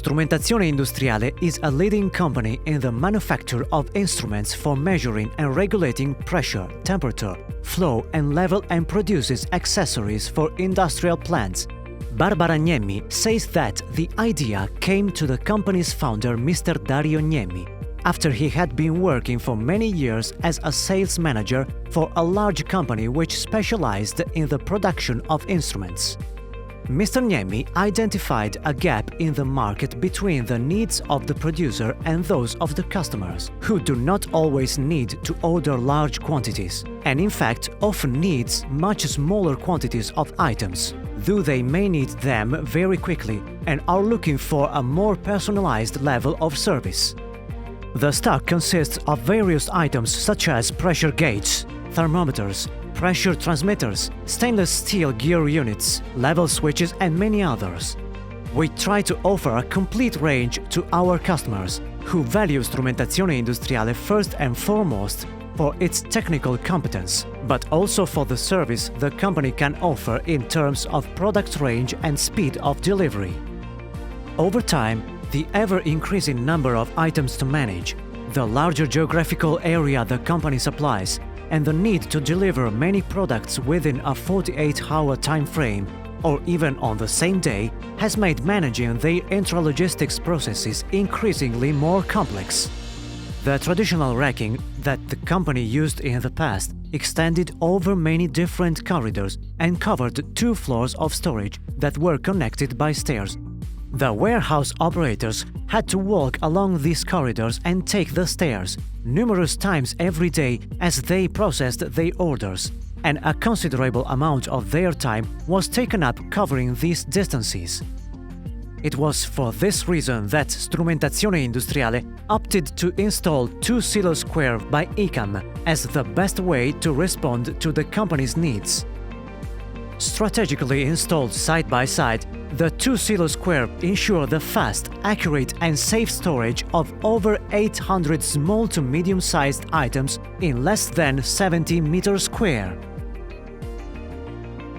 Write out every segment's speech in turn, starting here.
Strumentazione Industriale is a leading company in the manufacture of instruments for measuring and regulating pressure, temperature, flow and level, and produces accessories for industrial plants. Barbara Agnemi says that the idea came to the company's founder, Mr. Dario Agnemi, after he had been working for many years as a sales manager for a large company which specialized in the production of instruments. Mr. Agnemi identified a gap in the market between the needs of the producer and those of the customers, who do not always need to order large quantities, and in fact often needs much smaller quantities of items, though they may need them very quickly and are looking for a more personalized level of service. The stock consists of various items such as pressure gauges, thermometers, pressure transmitters, stainless steel gear units, level switches and many others. We try to offer a complete range to our customers, who value Strumentazione Industriale first and foremost for its technical competence, but also for the service the company can offer in terms of product range and speed of delivery. Over time, the ever-increasing number of items to manage, the larger geographical area the company supplies, and the need to deliver many products within a 48-hour time frame, or even on the same day, has made managing their intralogistics processes increasingly more complex. The traditional racking that the company used in the past extended over many different corridors and covered 2 floors of storage that were connected by stairs. The warehouse operators had to walk along these corridors and take the stairs numerous times every day as they processed their orders, and a considerable amount of their time was taken up covering these distances. It was for this reason that Strumentazione Industriale opted to install 2 SILO² by ICAM as the best way to respond to the company's needs. Strategically installed side by side, the 2 SILO² ensure the fast, accurate and safe storage of over 800 small to medium-sized items in less than 70 meters square.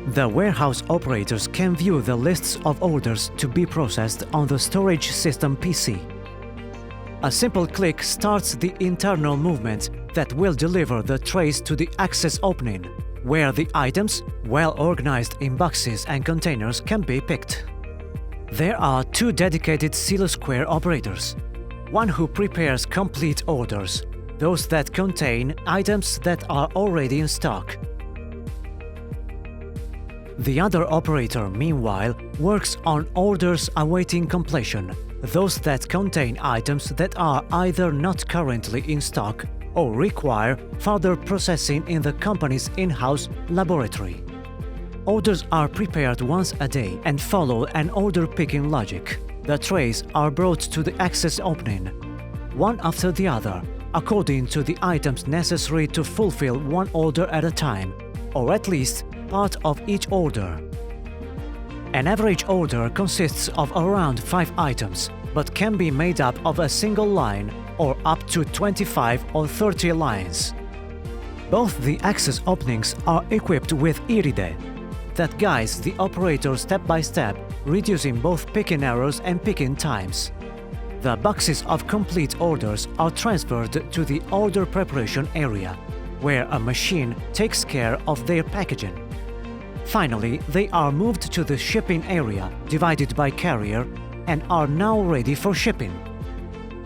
The warehouse operators can view the lists of orders to be processed on the storage system PC. A simple click starts the internal movement that will deliver the trays to the access opening, where the items, well organized in boxes and containers, can be picked. There are 2 dedicated SILO² operators, one who prepares complete orders, those that contain items that are already in stock. The other operator, meanwhile, works on orders awaiting completion, those that contain items that are either not currently in stock or require further processing in the company's in-house laboratory. Orders are prepared once a day and follow an order-picking logic. The trays are brought to the access opening, one after the other, according to the items necessary to fulfill one order at a time, or at least part of each order. An average order consists of around 5 items, but can be made up of a single line or up to 25 or 30 lines. Both the access openings are equipped with Iride that guides the operator step by step, reducing both picking errors and picking times. The boxes of complete orders are transferred to the order preparation area, where a machine takes care of their packaging. Finally, they are moved to the shipping area, divided by carrier, and are now ready for shipping.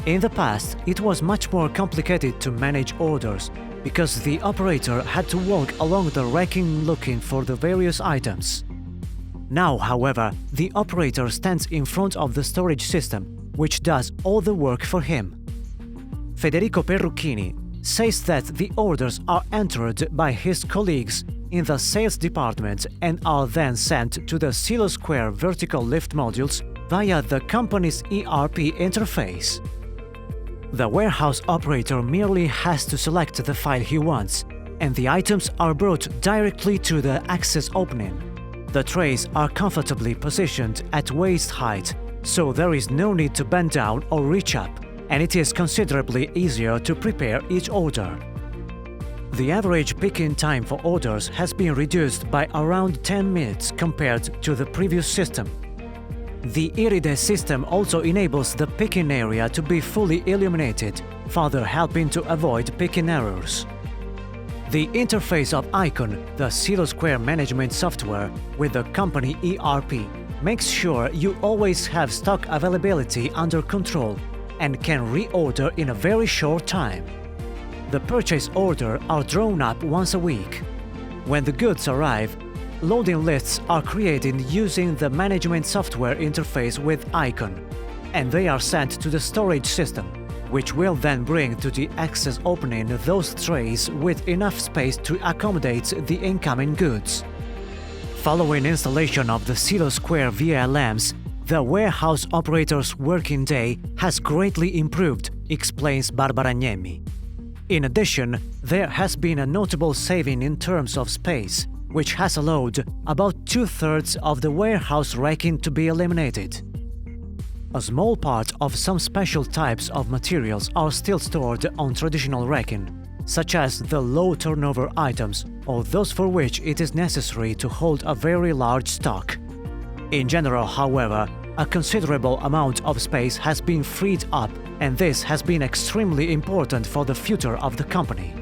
In the past, it was much more complicated to manage orders, because the operator had to walk along the racking looking for the various items. Now, however, the operator stands in front of the storage system, which does all the work for him. Federico Perrucchini says that the orders are entered by his colleagues in the sales department and are then sent to the SILO² Vertical Lift Modules via the company's ERP interface. The warehouse operator merely has to select the file he wants, and the items are brought directly to the access opening. The trays are comfortably positioned at waist height, so there is no need to bend down or reach up, and it is considerably easier to prepare each order. The average picking time for orders has been reduced by around 10 minutes compared to the previous system. The Iride system also enables the picking area to be fully illuminated, further helping to avoid picking errors. The interface of ICAM, the SILO² management software, with the company ERP makes sure you always have stock availability under control and can reorder in a very short time. The purchase orders are drawn up once a week. When the goods arrive, loading lists are created using the management software interface with ICAM, and they are sent to the storage system, which will then bring to the access opening those trays with enough space to accommodate the incoming goods. Following installation of the SILO² VLMs, the warehouse operator's working day has greatly improved, explains Barbara Agnemi. In addition, there has been a notable saving in terms of space, which has allowed about 2/3 of the warehouse racking to be eliminated. A small part of some special types of materials are still stored on traditional racking, such as the low turnover items or those for which it is necessary to hold a very large stock. In general, however, a considerable amount of space has been freed up, and this has been extremely important for the future of the company.